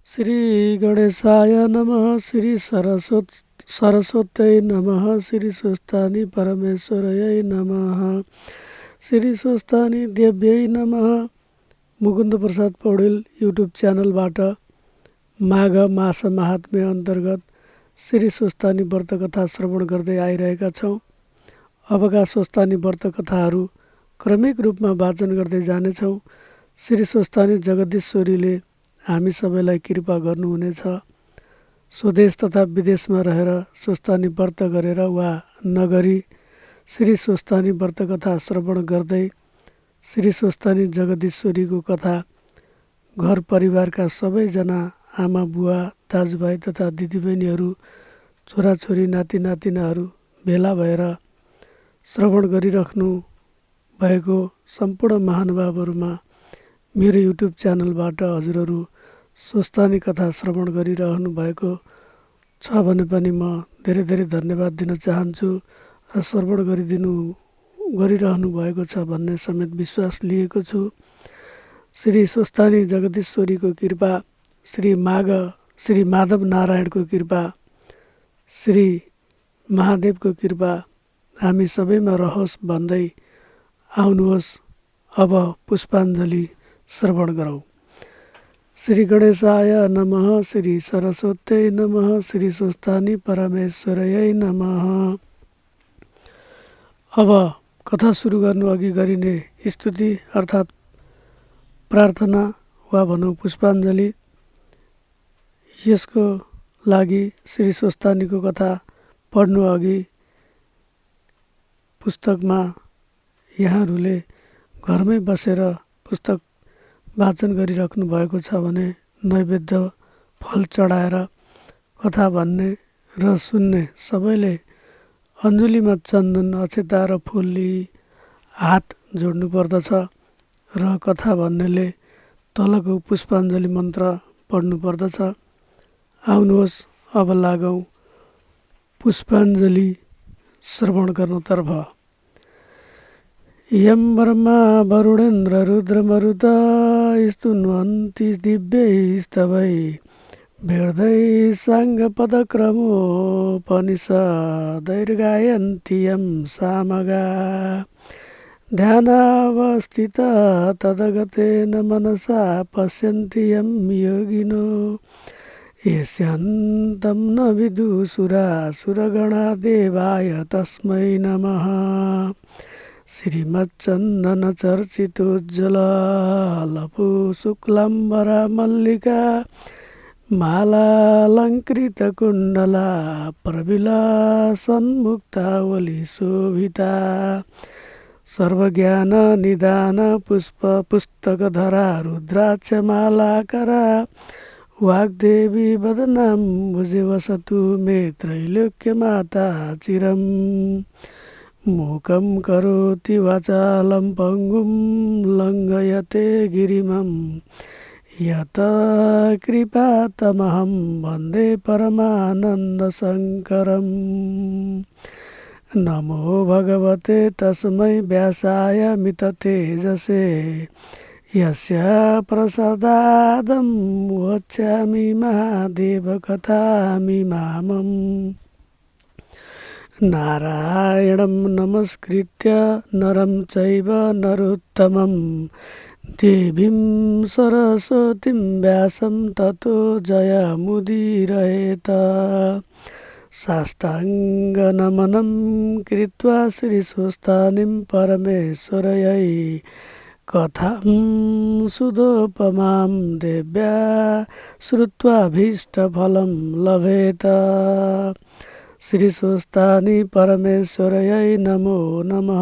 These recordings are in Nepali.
श्री गणेशाय नमः। श्री सरस्वत्यै नमः। श्री स्वस्थानी परमेश्वरयै नमः। श्री स्वस्थानी देव्यै नमः। मुकुन्द प्रसाद पौडेल युट्युब च्यानलबाट माघ मास महात्म्य अन्तर्गत श्री स्वस्थानी व्रत कथा श्रवण गर्दै आइरहेका छौँ। अबका स्वस्थानी व्रत कथाहरू क्रमिक रूपमा वाचन गर्दै जानेछौँ। श्री स्वस्थानी जगदीश्वरीले हामी सबैलाई कृपा गर्नुहुनेछ। स्वदेश तथा विदेशमा रहेर स्वस्थानी व्रत गरेर वा नगरी श्री स्वस्थानी व्रत कथा श्रवण गर्दै श्री स्वस्थानी जगदीश्वरीको कथा घर परिवारका सबैजना आमा बुवा दाजुभाइ तथा दिदीबहिनीहरू छोराछोरी नाति नातिनाहरू भेला भएर श्रवण गरिराख्नु भएको सम्पूर्ण महानुभावहरूमा मेरो युट्युब च्यानलबाट हजुरहरू स्वस्थानी कथा श्रवण गरिरहनु भएको छ भने पनि म धेरै धेरै धन्यवाद दिन चाहन्छु र श्रवण गरिरहनु भएको छ भन्ने समेत विश्वास लिएको छु। श्री स्वस्थानी जगदीश्वरीको कृपा, श्री माधव नारायणको कृपा, श्री महादेवको कृपा हामी सबैमा रहोस् भन्दै आउनुहोस् अब पुष्पाञ्जली श्रवण गरौँ। श्री गणेशाय नमः। श्री सरस्वत्यै नमः। श्री स्वस्थानी परमेश्वरयै नमः। अब कथा सुरु गर्नु अघि गरिने स्तुति अर्थात् प्रार्थना वा भनौँ पुष्पाञ्जली। यसको लागि श्री स्वस्थानीको कथा पढ्नु अघि पुस्तकमा यहाँहरूले घरमै बसेर पुस्तक वाचन गरिराख्नु भएको छ भने नैवेद्य फल चढाएर कथा भन्ने र सुन्ने सबैले अञ्जुलीमा चन्दन अक्षता र फुल लिई हात जोड्नु पर्दछ र कथा भन्नेले तलको पुष्पाञ्जली मन्त्र पढ्नु पर्दछ। आउनुहोस् अब लागौँ पुष्पाञ्जली श्रवण गर्नतर्फ। यम ब्रह्मा वरुणेन्द्र रुद्रमरुत स्तुन्वन्ति दिव्यैस्तवै भेर्दै साङ्गपदक्रमोपनिषदैर्गायन्ति यं सामगा। ध्यानावस्थिता तदगतेन मनसा पश्यन्ति यं योगिनो यस्यान्तं न विदुषुरासुरगणा देवाय तस्मै नमः। श्रीमच्चन्दनचर्चितोज्ज्वललपु शुक्लाम्बरा मल्लिका मालालङ्कृतकुण्डला प्रविलासन्मुक्तावलिशोभिता सर्वज्ञाननिदान पुष्पपुस्तकधरा रुद्राक्षमालाकरा वाग्देवी वदनाम्बुजे वसतु मे त्रैलोक्यमाता चिरम्। मूकं करोति वाचालं पङ्गुं लङ्घयते गिरिमं यत कृपातमहं वन्दे परमानन्दशङ्करम्। नमो भगवते तस्मै व्यासाय मिततेजसे यस्य प्रसादादं वक्ष्यामि महादेवकथामिमामम्। नारायणं नमस्कृत्य नरं चैव नरोत्तमं देवीं सरस्वतीं व्यासं ततो जयमुदीरयेत। साष्टाङ्गनमनं कृत्वा श्रीस्वस्थानीं परमेश्वरयै कथां सुदोपमां देव्या श्रुत्वाभीष्टफलं लभेत। श्री स्वस्थानी परमेश्वरयै नमो नमः।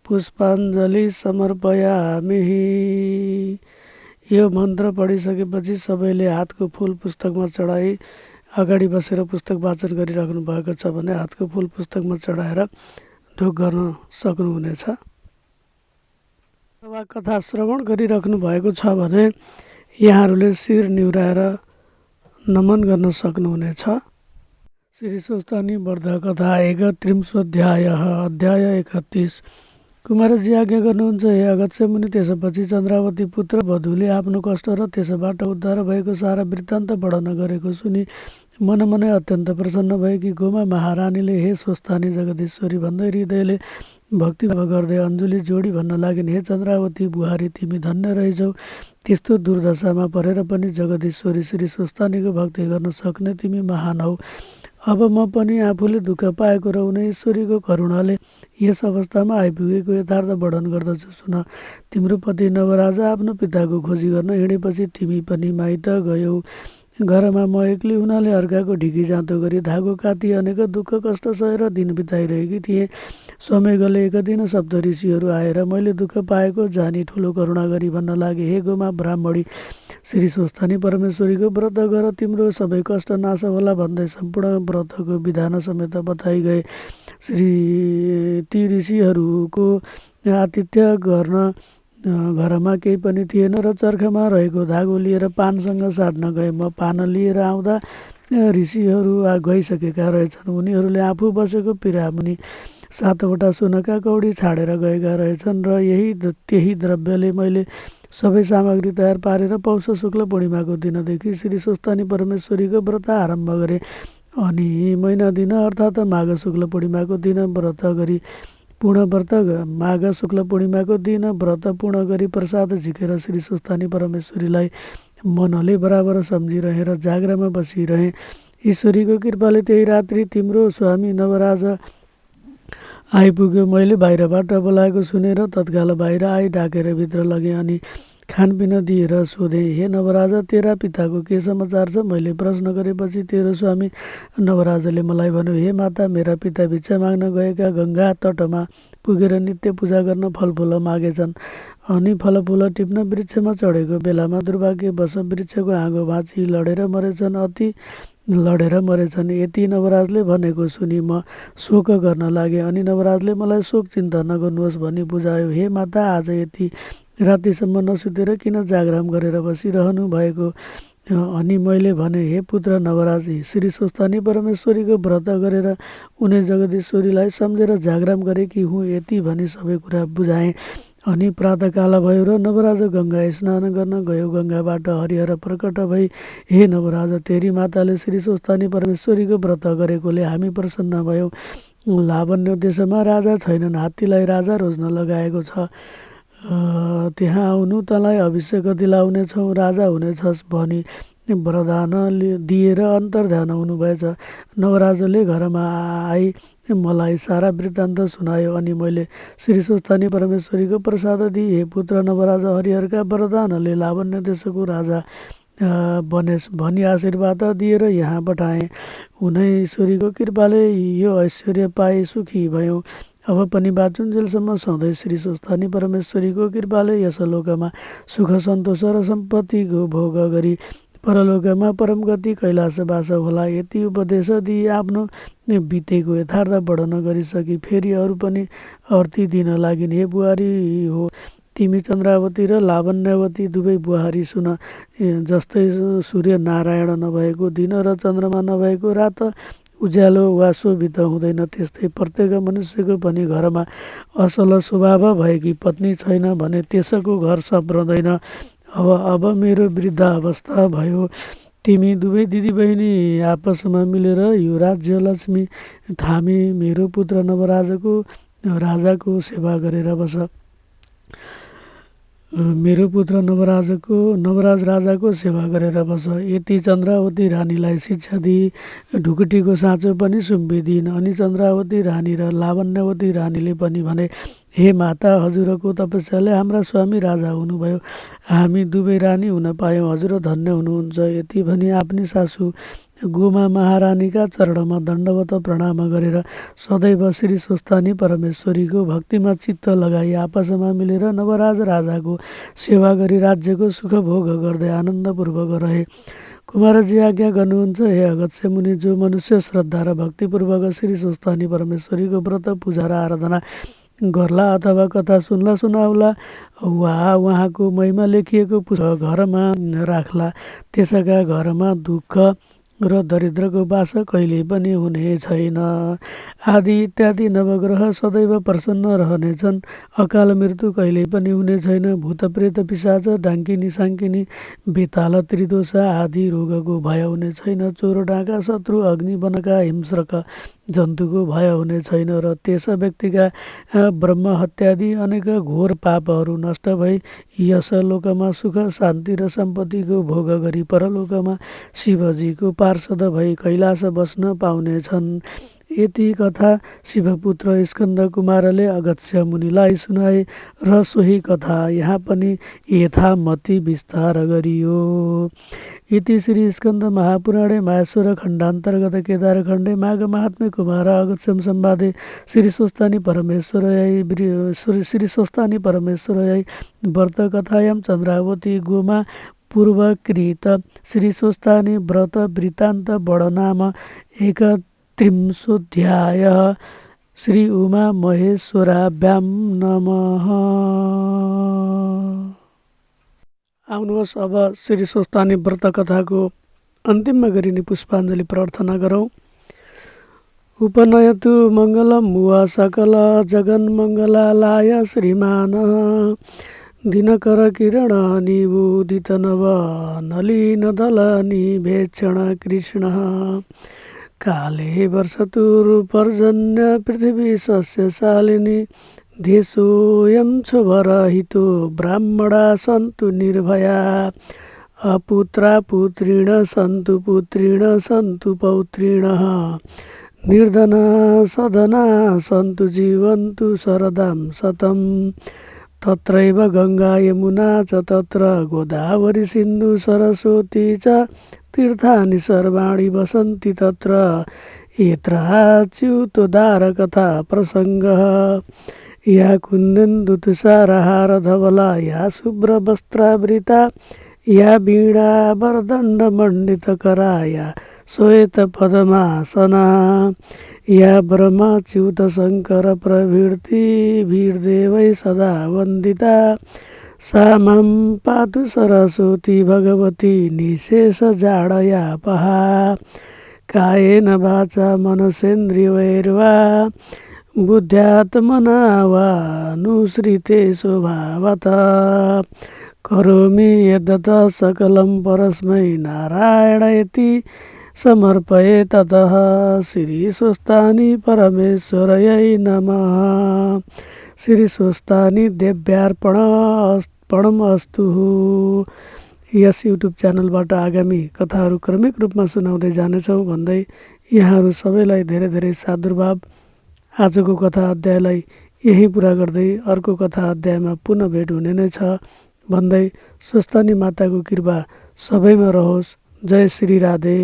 पुष्पाञ्जलि समर्पयामि। यो मन्त्र पढिसकेपछि सबैले हातको फुल पुस्तकमा चढाई अगाडि बसेर पुस्तक वाचन गरिराख्नु भएको छ भने हातको फुल पुस्तकमा चढाएर ढोग गर्न सक्नुहुनेछ। वा कथा श्रवण गरिराख्नु भएको छ भने यहाँहरूले शिर निहुराएर नमन गर्न सक्नुहुनेछ। श्री स्वस्थानी व्रत कथा 31 अध्याय 31। कुमारजी आज्ञा गर्नुहुन्छ हे अगस्त्य मुनि। त्यसपछि चन्द्रावती पुत्र वधुले आफ्नो कष्ट र त्यसबाट उद्धार भएको सारा वृत्तान्त वर्णन गरेको सुनि मन मनै अत्यन्त प्रसन्न भएकी गोमा महारानीले हे स्वस्थानी जगदीश्वरी भन्दै हृदयले भक्तिभाव गर्दै अञ्जुली जोडी भन्न लागिन्, हे चन्द्रावती बुहारी, तिमी धन्य रहेछौ। त्यस्तो दुर्दशामा परेर पनि जगदीश्वरी श्री स्वस्थानीको भक्ति गर्न सक्ने तिमी महान हौ। अब म पनि आफूले दुःख पाएको र उनी ईश्वरीको करुणाले यस अवस्थामा आइपुगेको यथार्थ वर्णन गर्दछु, सुन। तिम्रो पति नवराजा आफ्नो पिताको खोजी गर्न हिँडेपछि तिमी पनि माइत गयौ। घरमा म एक्लै हुनाले अर्काको ढिकी जाँतो गरी धागो काती अनेक दुःख कष्ट सहेर दिन बिताइरहेकी थिएँ। समय गले एक दिन सप्त ऋषिहरू आएर मैले दुःख पाएको जानी ठुलो करुणा गरी भन्न लागे, हे गोमा ब्राह्मणी, श्री स्वस्थानी परमेश्वरीको व्रत गर, तिम्रो सबै कष्ट नाश होला भन्दै सम्पूर्ण व्रतको विधान समेत बताइ गए। ती ऋषिहरूको आतिथ्य गर्न घरमा केही पनि थिएन र चर्खामा रहेको धागो लिएर पानसँग साट्न गए। म पान लिएर आउँदा ऋषिहरू गइसकेका रहेछन्। उनीहरूले आफू बसेको पिरामुनि 7वटा सुनका कौडी छाडेर गएका रहेछन् र त्यही द्रव्यले मैले सबै सामग्री तयार पारेर पौष शुक्ल पूर्णिमाको दिनदेखि श्री स्वस्थानी परमेश्वरीको व्रत आरम्भ गरे। अनि महिना दिन अर्थात् माघ शुक्ल पूर्णिमाको दिन माघ शुक्ल पूर्णिमाको दिन व्रत पूर्ण गरी प्रसाद झिकेर श्री स्वस्थानी परमेश्वरीलाई मनले बराबर सम्झिरहेर जागरामा बसिरहे। ईश्वरीको कृपाले त्यही रात्रि तिम्रो स्वामी नवराज आइपुग्यो। मैले बाहिरबाट बोलाएको सुनेर तत्काल बाहिर आई डाकेर भित्र लगे अनि खानपिन दिएर सोधे, हे नवराजा, तेरा पिताको के समाचार छ? मैले प्रश्न गरेपछि तेरो स्वामी नवराजले मलाई भन्यो, हे माता, मेरा पिता भिक्षा माग्न गएका गङ्गा तटमा पुगेर नित्य पूजा गर्न फलफुल मागेछन्। अनि फलफुल टिप्न वृक्षमा चढेको बेलामा दुर्भाग्यवश वृक्षको आगो भाँची लडेर मरेछन्। यति नवराजले भनेको सुनि म शोक गर्न लागे। अनि नवराजले मलाई शोक चिन्ता नगर्नुहोस् भनी बुझायो। हे माता, आज यति रातिसम्म नसुतेर किन जागराम गरेर बसिरहनु भएको? अनि मैले भने, हे पुत्र नवराज, श्री स्वस्थानी परमेश्वरीको व्रत गरेर उनी जगदीश्वरीलाई सम्झेर जागराम गरेकी हुँ। यति भनी सबै कुरा बुझाएँ। अनि प्रातःकाल भयो र नवराज गङ्गा स्नान गर्न गयो। गङ्गाबाट हरिहर प्रकट भई, हे नवराज, तेरी माताले श्री स्वस्थानी परमेश्वरीको व्रत गरेकोले हामी प्रसन्न भयौँ। लावण्य देशमा राजा छैनन्, हात्तीलाई राजा रोज्न लगाएको छ। त्यहाँ आउनु, तँलाई अभिषेक दिलाउने छौँ, राजा हुनेछस् भनी वरदान दिएर अन्तर्ध्यान हुनुभएछ। नवराजले घरमा आई मलाई सारा वृत्तान्त सुनायो। अनि मैले श्री स्वस्थानी परमेश्वरीको प्रसाद दिए। हे पुत्र नवराज, हरिहरका वरदानले लावण्य देशको राजा बनेस् भनी आशीर्वाद दिएर यहाँ पठाएँ। उनै ईश्वरीको कृपाले यो ऐश्वर्य पाए सुखी भयौँ। अब पनि बाँचुन्जेलसम्म सधैँ श्री स्वस्थानी परमेश्वरीको कृपाले यस लोकमा सुख सन्तोष र सम्पत्तिको भोग गरी परलोकमा परमगति कैलाशवास होला। यति उपदेश दिई आफ्नो बितेको यथार्थ वर्णन गरिसकी फेरि अरू पनि अर्थी दिन लागिन्। हे बुहारी हो, तिमी चन्द्रावती र लावण्यवती दुवै बुहारी सुन। जस्तै सूर्य नारायण नभएको, दिन र चन्द्रमा नभएको रात उज्यालो वा शोभित हुँदैन, त्यस्तै प्रत्येक मनुष्यको पनि घरमा असल स्वभाव भएकी पत्नी छैन भने त्यसको घर सप्रँदैन। अब मेरो वृद्ध अवस्था भयो। तिमी दुवै दिदीबहिनी आपसमा मिलेर यो राज्य लक्ष्मी थामी मेरो पुत्र राजाको सेवा गरेर बस। मेरो पुत्र नवराज राजाको सेवा गरेर बस। यति चन्द्रावती रानीलाई शिक्षा दिई ढुकुटीको साँचो पनि सुम्पिदिइन्। अनि चन्द्रावती रानी र लावण्यवती रानीले पनि भने, हे माता, हजुरको तपस्याले हाम्रा स्वामी राजा हुनुभयो। हामी दुवै रानी हुन पायौँ। हजुर धन्य हुनुहुन्छ। यति भनी आफ्नी सासू गोमा महारानीका चरणमा दण्डवत प्रणाम गरेर सदैव श्री स्वस्थानी परमेश्वरीको भक्तिमा चित्त लगाई आपसमा मिलेर नवराज राजाको सेवा गरी राज्यको सुख भोग गर्दै आनन्दपूर्वक रहे। कुमारजी आज्ञा गर्नुहुन्छ, हे अगस्त्य मुनि, जो मनुष्य श्रद्धा र भक्तिपूर्वक श्री स्वस्थानी परमेश्वरीको व्रत पूजा र आराधना गर्ला अथवा कथा सुनाउला वा उहाँको महिमा लेखिएको पुस्तक घरमा राख्ला, त्यसका घरमा दुःख र दरिद्रको बास कहिल्यै पनि हुने छैन। आदि इत्यादि नवग्रह सदैव प्रसन्न रहनेछन्। अकाल मृत्यु कहिल्यै पनि हुने छैन। भूतप्रेत पिशाच डाङ्किनी साङ्किनी बेताल त्रिदोष आदि रोगको भय हुने छैन। चोर डाँका शत्रु अग्नि वनका हिंस्रक जन्तुको भय हुने छैन र त्यस व्यक्तिका ब्रह्म हत्यादि अनेक घोर पापहरू नष्ट भई यस लोकमा सुख शान्ति र सम्पत्तिको भोग गरी परलोकमा शिवजीको पार्षद भई कैलाश बस्न पाउनेछन्। यति कथा शिवपुत्र स्कन्द कुमारले अगस्त्य मुनिलाई सुनाए र सोही कथा यहाँ पनि यथामति विस्तार गरियो। इति श्री स्कन्द महापुराणे माहेश्वर खण्डान्तर्गत केदारखण्डे माघ महात्म्य कुमार अगस्त्यं संवादे श्री स्वस्तानि परमेश्वरयै व्रतकथायां चन्द्रावती गोमा पूर्वकृत श्री स्वस्तानि व्रत वृत्तान्त वर्णनाम एकत्रिंशोऽध्यायः। श्री उमा महेश्वराभ्यां नमः। आउनुहोस् अब श्री स्वस्तानि व्रत कथाको अन्तिममा गरिने पुष्पाञ्जली प्रार्थना गरौँ। उपनयतु मङ्गलं वा सकल जगन्मङ्गलाय श्रीमान दिनकर किरण निबोधित नव नलिन दल निभेक्षण कृष्ण काले वर्षतुर्पर्जन्य पृथिवी सस्यशालिनी देशोऽयं क्षुभरहितो ब्राह्मणा सन्तु निर्भया अपुत्रा पुत्रिण सन्तु पुत्रिण सन्तु पौत्रिणः निर्धना सधना सन्तु जीवन्तु शरदां शतं तत्रैव गङ्गा यमुना च तत्र गोदावरी सिन्धु सरस्वती च तीर्थानि सर्वाणि वसन्ति तत्र एत्राच्युतोद्धारकथा प्रसङ्गः या कुन्देन्दु तुषारहार धवला या शुभ्रवस्त्रावृता या वीणावरदण्डमण्डितकरा या श्वेतपद्मासना या ब्रह्मच्युतशङ्कर प्रभृतिभिर्देवैः सदा वन्दिता सा मां पातु सरस्वती भगवती निःशेषजाडयापहा कायेन वाचा मनसेन्द्रियैर्वा बुद्ध्यात्मना वा नुसृते स्वभावतः करोमि यद्यत् सकलं परस्मै नारायणेति समर्पये ततः श्री स्वस्तानि परमेश्वरयै नमः। श्री स्वस्तानि देव्यार्पणमस्तु। यस युट्युब च्यानलबाट आगामी कथाहरू क्रमिक रूपमा सुनाउँदै जानेछौँ भन्दै यहाँहरू सबैलाई धेरै धेरै सादुर्भाव। आजको कथा अध्यायलाई यही पुरा गर्दै अर्को कथा अध्यायमा पुनः भेट हुने नै छ भन्दै स्वस्तानी माताको कृपा सबैमा रहोस्। जय श्री राधे,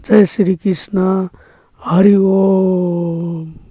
जय श्री कृष्ण, हरि ओम।